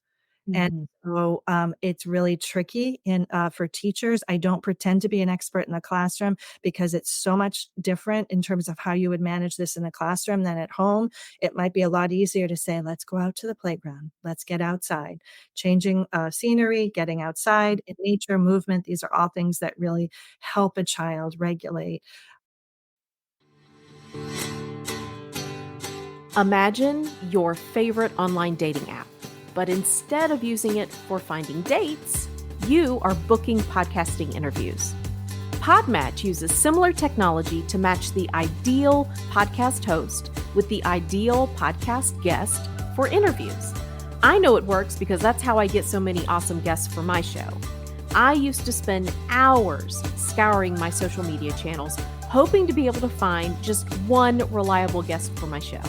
And Mhm. so it's really tricky for teachers. I don't pretend to be an expert in the classroom because it's so much different in terms of how you would manage this in the classroom than at home. It might be a lot easier to say, let's go out to the playground. Let's get outside. Changing scenery, getting outside in nature, movement. These are all things that really help a child regulate. Imagine your favorite online dating app, but instead of using it for finding dates, you are booking podcasting interviews. Podmatch uses similar technology to match the ideal podcast host with the ideal podcast guest for interviews. I know it works because that's how I get so many awesome guests for my show. I used to spend hours scouring my social media channels, hoping to be able to find just one reliable guest for my show.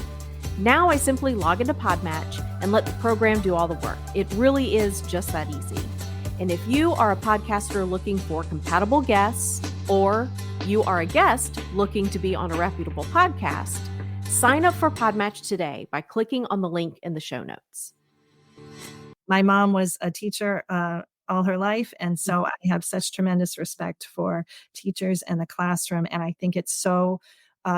Now I simply log into Podmatch and let the program do all the work. It really is just that easy. And if you are a podcaster looking for compatible guests, or you are a guest looking to be on a reputable podcast, sign up for Podmatch today by clicking on the link in the show notes. My mom was a teacher all her life. And so I have such tremendous respect for teachers and the classroom. And I think it's so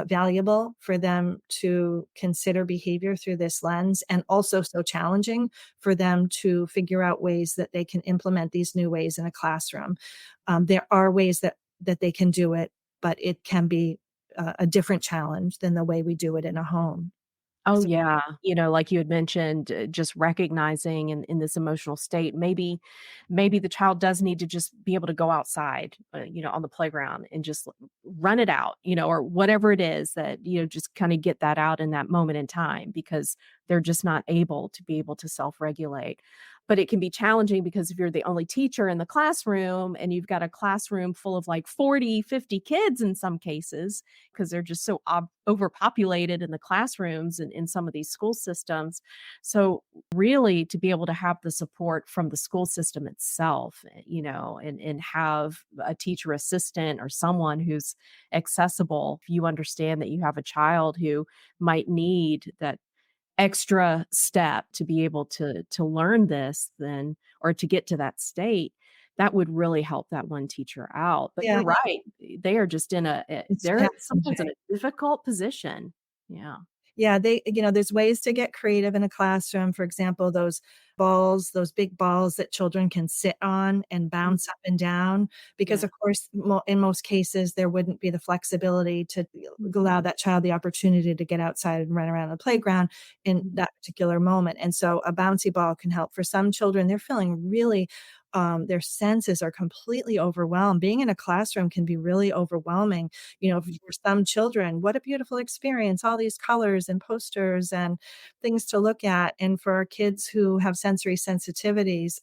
valuable for them to consider behavior through this lens, and also so challenging for them to figure out ways that they can implement these new ways in a classroom. There are ways that they can do it, but it can be a different challenge than the way we do it in a home. Oh, So yeah. Like you had mentioned, just recognizing in this emotional state, maybe the child does need to just be able to go outside, on the playground and just run it out, or whatever it is that, just kind of get that out in that moment in time because they're just not able to self-regulate. But it can be challenging because if you're the only teacher in the classroom and you've got a classroom full of like 40, 50 kids in some cases, because they're just so overpopulated in the classrooms and in some of these school systems. So really to be able to have the support from the school system itself, and have a teacher assistant or someone who's accessible. If you understand that you have a child who might need that extra step to be able to learn this, then or to get to that state, that would really help that one teacher out. But yeah, you're right, they are just it's they're sometimes in challenging. a difficult position. Yeah. Yeah, there's ways to get creative in a classroom. For example, those big balls that children can sit on and Mm, bounce up and down, because yeah. of course, in most cases, there wouldn't be the flexibility to Mhm, allow that child the opportunity to get outside and run around the playground in mhm, that particular moment. And so a bouncy ball can help. For some children, they're feeling really their senses are completely overwhelmed. Being in a classroom can be really overwhelming. mhm, For some children, what a beautiful experience, all these colors and posters and things to look at. And for our kids who have sensory sensitivities,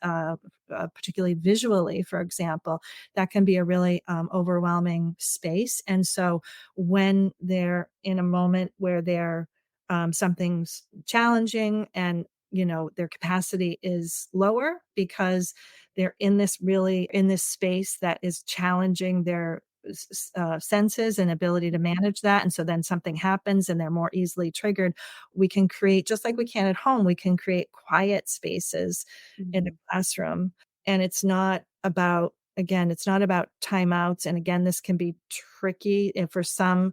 particularly visually, for example, that can be a really overwhelming space. And so when they're in a moment where something's challenging, and their capacity is lower because they're in this space that is challenging their senses and ability to manage that. And so then something happens and they're more easily triggered. We can create, just like we can at home, we can create quiet spaces in a mhm. classroom. And it's not about timeouts. And again, this can be tricky. And for some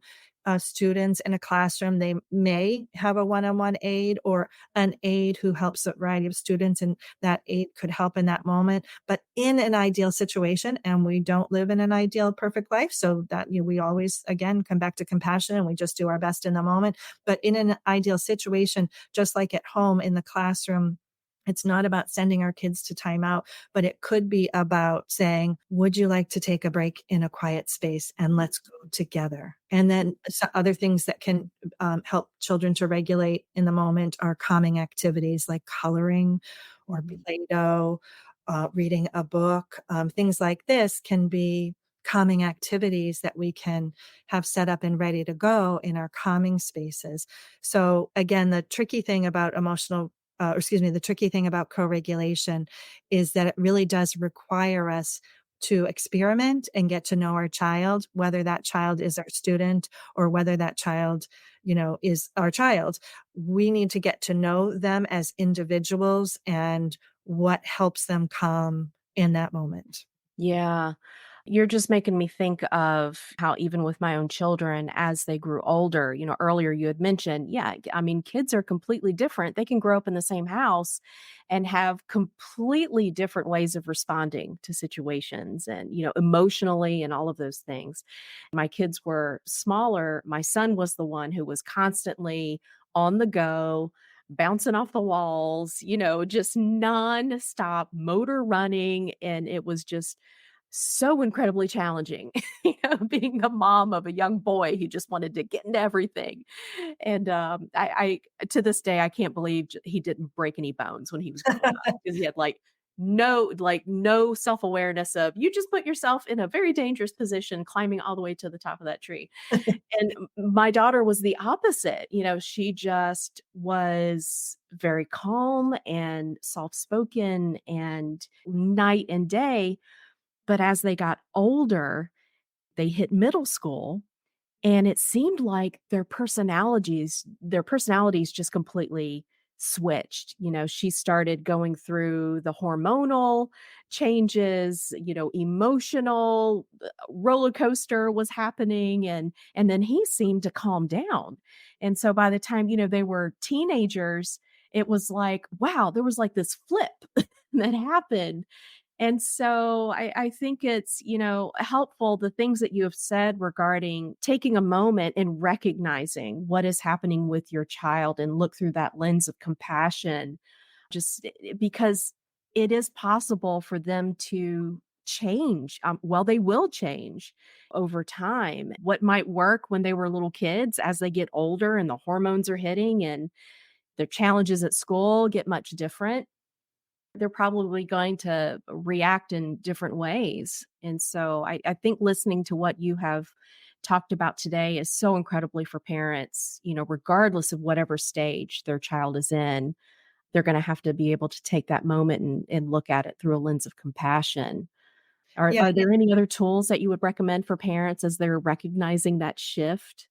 students in a classroom, they may have a one-on-one aide or an aide who helps a variety of students, and that aide could help in that moment. But in an ideal situation, and we don't live in an ideal perfect life, so that we always again come back to compassion and we just do our best in the moment. But in an ideal situation, just like at home in the classroom, it's not about sending our kids to timeout, but it could be about saying, would you like to take a break in a quiet space and let's go together? And then other things that can help children to regulate in the moment are calming activities like coloring or Mhm. Play-Doh, reading a book. Things like this can be calming activities that we can have set up and ready to go in our calming spaces. So again, the tricky thing about co-regulation is that it really does require us to experiment and get to know our child, whether that child is our student or whether that child, is our child. We need to get to know them as individuals and what helps them calm in that moment. Yeah. You're just making me think of how even with my own children as they grew older, earlier you had mentioned, yeah, I mean, kids are completely different. They can grow up in the same house and have completely different ways of responding to situations and, emotionally and all of those things. My kids were smaller. My son was the one who was constantly on the go, bouncing off the walls, just nonstop motor running. And it was just so incredibly challenging, being a mom of a young boy who just wanted to get into everything. And I to this day, I can't believe he didn't break any bones when he was growing up because he had no self awareness of you just put yourself in a very dangerous position climbing all the way to the top of that tree. And my daughter was the opposite. She just was very calm and soft spoken and night and day, but as they got older, they hit middle school, and it seemed like their personalities just completely switched. She started going through the hormonal changes, emotional roller coaster was happening, and then he seemed to calm down. And so by the time, they were teenagers, it was like, wow, there was like this flip that happened. And so I think it's, helpful the things that you have said regarding taking a moment and recognizing what is happening with your child and look through that lens of compassion, just because it is possible for them to change. Well, they will change over time. What might work when they were little kids, as they get older and the hormones are hitting and their challenges at school get much different, they're probably going to react in different ways. And so I think listening to what you have talked about today is so incredibly for parents, regardless of whatever stage their child is in, they're going to have to be able to take that moment and look at it through a lens of compassion. Are, Yeah. are there any other tools that you would recommend for parents as they're recognizing that shift?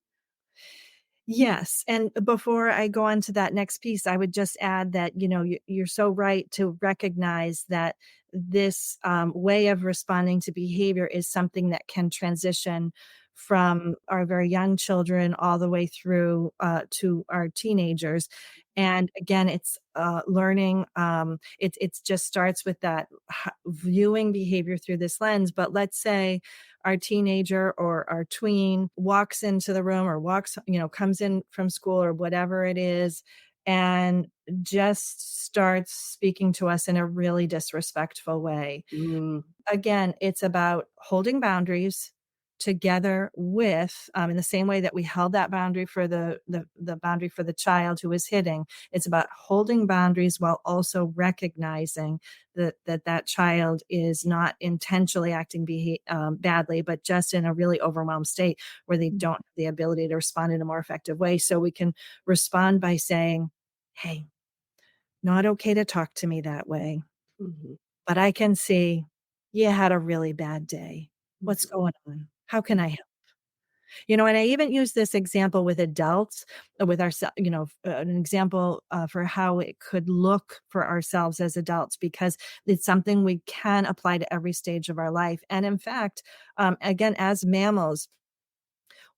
Yes, and before I go on to that next piece, I would just add that, you're so right to recognize that this way of responding to behavior is something that can transition from our very young children all the way through to our teenagers. And again, it's learning. It just starts with that viewing behavior through this lens. But let's say our teenager or our tween walks into the room or comes in from school or whatever it is, and just starts speaking to us in a really disrespectful way. Mm, Again, it's about holding boundaries together with, in the same way that we held that boundary for the boundary for the child who was hitting. It's about holding boundaries while also recognizing that child is not intentionally acting badly, but just in a really overwhelmed state where they mm, don't have the ability to respond in a more effective way. So we can respond by saying, "Hey, not okay to talk to me that way, mhm, but I can see you had a really bad day. What's mhm, going on? How can mm, I help?" And I even use this example with adults, with an example for how it could look for ourselves as adults, because it's something we can apply to every stage of our life. And in fact, again, as mammals,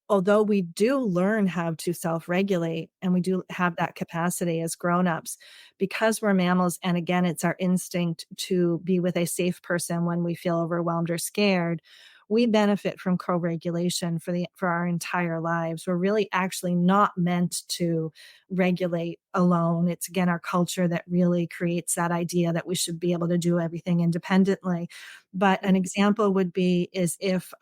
although we do learn how to self-regulate and we do have that capacity as grown-ups, because we're mammals, and again, it's our instinct to be with a safe person when we feel overwhelmed or scared, we benefit from co-regulation for our entire lives. We're really actually not meant to regulate alone. It's again our culture that really creates that idea that we should be able to do everything independently. But an example would be is if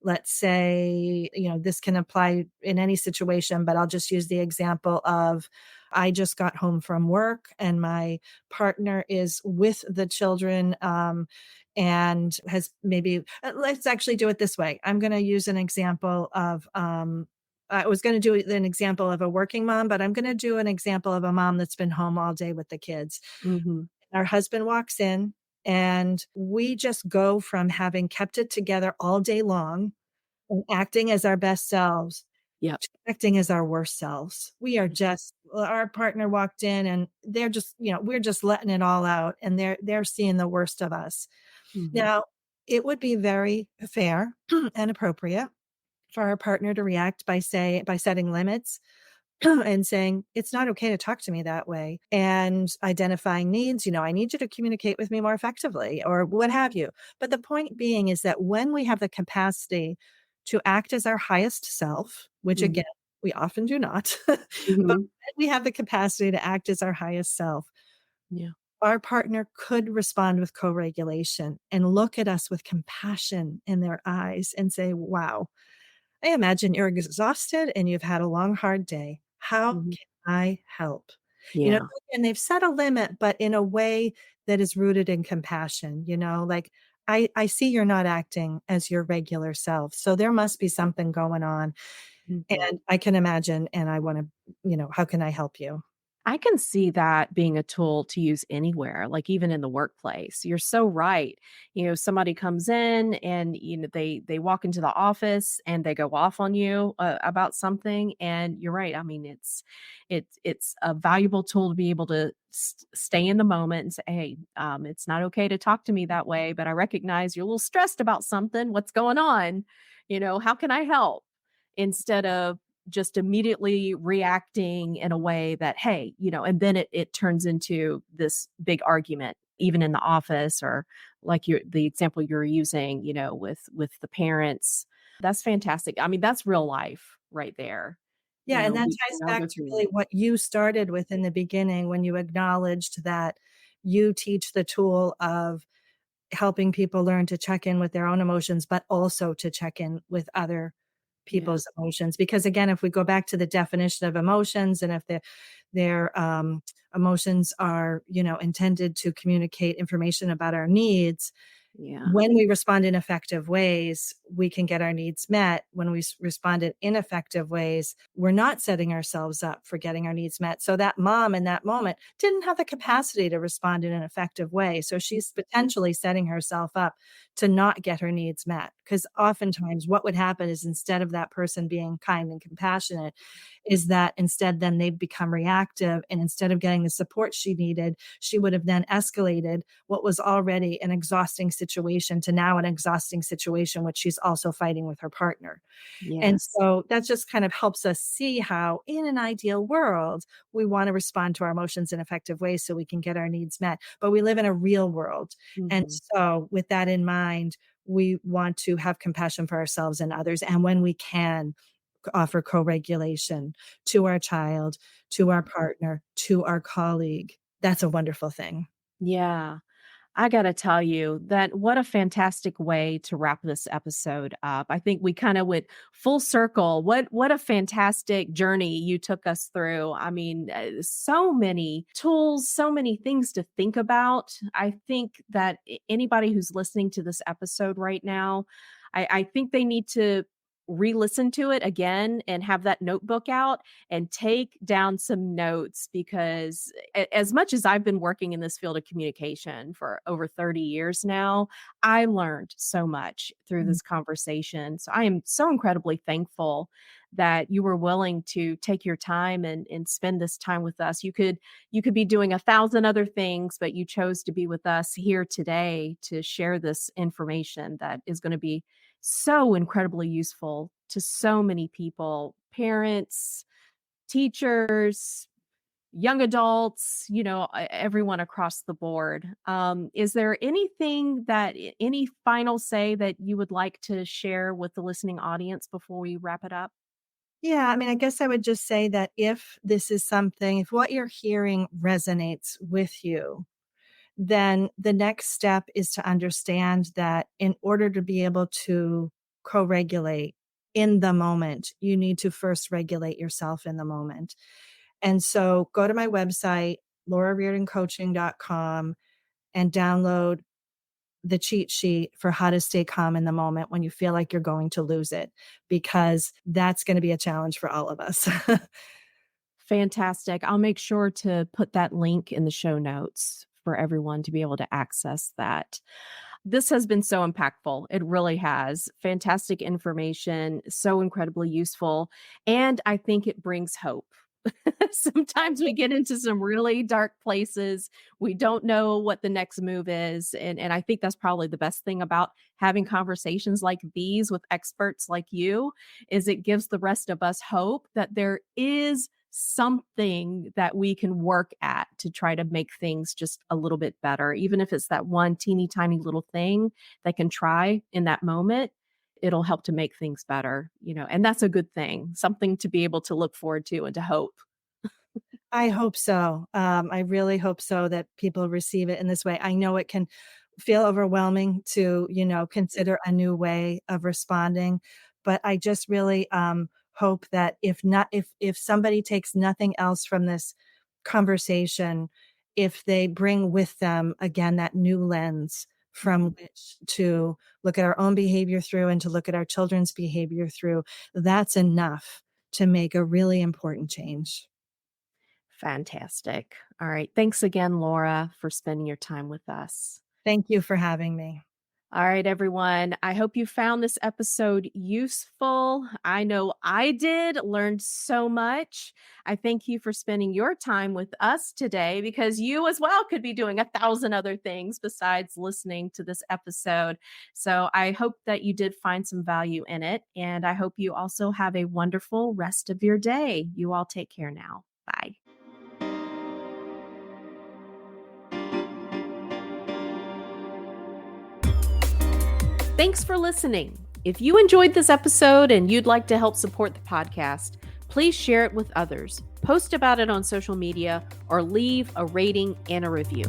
let's say, this can apply in any situation, but I'll just use the example of I just got home from work and my partner is with the children, and has maybe, let's actually do it this way. I'm going to use an example of, I was going to do an example of a working mom, but I'm going to do an example of a mom that's been home all day with the kids. mhm. Our husband walks in, and we just go from having kept it together all day long and acting as our best selves Yep. to acting as our worst selves. We are just well, our partner walked in and they're just, we're just letting it all out, and they're seeing the worst of us. Mhm, Now, it would be very fair and appropriate for our partner to react by setting limits and saying, "It's not okay to talk to me that way," and identifying needs. I need you to communicate with me more effectively, or what have you. But the point being is that when we have the capacity to act as our highest self, which mhm, again, we often do not, but mhm. when we have the capacity to act as our highest self, Yeah. our partner could respond with co regulation and look at us with compassion in their eyes and say, "Wow, I imagine you're exhausted and you've had a long, hard day. How Mhm. can I help?" You know, Yeah. and they've set a limit, but in a way that is rooted in compassion, like, I see you're not acting as your regular self. So there must be something going on. Mhm. And I can imagine, and I want to, how can I help you? I can see that being a tool to use anywhere, like even in the workplace. You're so right. Somebody comes in and they walk into the office and they go off on you about something, and you're right. I mean, it's a valuable tool to be able to stay in the moment and say, "Hey, it's not okay to talk to me that way, but I recognize you're a little stressed about something. What's going on? How can I help?" Instead of just immediately reacting in a way that, hey, and then it turns into this big argument, even in the office, or like the example you're using, with the parents. That's fantastic. I mean, that's real life right there. Yeah, and that We ties can all back go to through really life. what you started with in the beginning when you acknowledged that you teach the tool of helping people learn to check in with their own emotions, but also to check in with other Yeah. people's emotions. Because again, if we go back to the definition of emotions, and if their emotions are, intended to communicate information about our needs, Yeah. when we respond in effective ways, we can get our needs met. When we respond in ineffective ways, we're not setting ourselves up for getting our needs met. So that mom in that moment didn't have the capacity to respond in an effective way. So she's potentially setting herself up to not get her needs met. Because oftentimes what would happen is, instead of that person being kind and compassionate, is that instead then they'd become reactive. And instead of getting the support she needed, she would have then escalated what was already an exhausting situation to now an exhausting situation, which she's also fighting with her partner. And Yes. so that just kind of helps us see how, in an ideal world, we want to respond to our emotions in effective ways so we can get our needs met. But we live in a real world. And Hmm. so, with that in mind, we want to have compassion for ourselves and others. And when we can, offer co regulation to our child, to our partner, to our colleague. That's a wonderful thing. Yeah. I gotta tell you that what a fantastic way to wrap this episode up. I think we kind of went full circle. What a fantastic journey you took us through. I mean, so many tools, so many things to think about. I think that anybody who's listening to this episode right now, I think they need to re-listen to it again and have that notebook out and take down some notes, because as much as I've been working in this field of communication for over 30 years now, I learned so much through Mm. this conversation. So I am so incredibly thankful that you were willing to take your time and spend this time with us. You could be doing a thousand other things, but you chose to be with us here today to share this information that is going to be so incredibly useful to so many people, parents, teachers, young adults, everyone across the board. Is there anything any final say that you would like to share with the listening audience before we wrap it up? Yeah, I mean, I guess I would just say that if this is something, if what you're hearing resonates with you, then the next step is to understand that in order to be able to co regulate in the moment, you need to first regulate yourself in the moment. And so go to my website, laurareardoncoaching.com, and download the cheat sheet for how to stay calm in the moment when you feel like you're going to lose it, because that's going to be a challenge for all of us. Fantastic. I'll make sure to put that link in the show notes for everyone to be able to access that. This has been so impactful. It really has. Fantastic information, so incredibly useful. And I think it brings hope. Sometimes we get into some really dark places. We don't know what the next move is. And I think that's probably the best thing about having conversations like these with experts like you, is it gives the rest of us hope that there is something that we can work at to try to make things just a little bit better, even if it's that one teeny tiny little thing that can try in that moment. It'll help to make things better, and that's a good thing, something to be able to look forward to and to hope. I hope so. I really hope so that people receive it in this way. I know it can feel overwhelming to, consider a new way of responding, but I just really hope that if somebody takes nothing else from this conversation, if they bring with them again that new lens from Mhm. which to look at our own behavior through and to look at our children's behavior through, that's enough to make a really important change. Fantastic. All right. Thanks again, Laura, for spending your time with us. Thank you for having me. All right, everyone. I hope you found this episode useful. I know I did, learned so much. I thank you for spending your time with us today because you as well could be doing 1,000 other things besides listening to this episode. So I hope that you did find some value in it. And I hope you also have a wonderful rest of your day. You all take care now. Bye. Thanks for listening. If you enjoyed this episode and you'd like to help support the podcast, please share it with others, post about it on social media, or leave a rating and a review.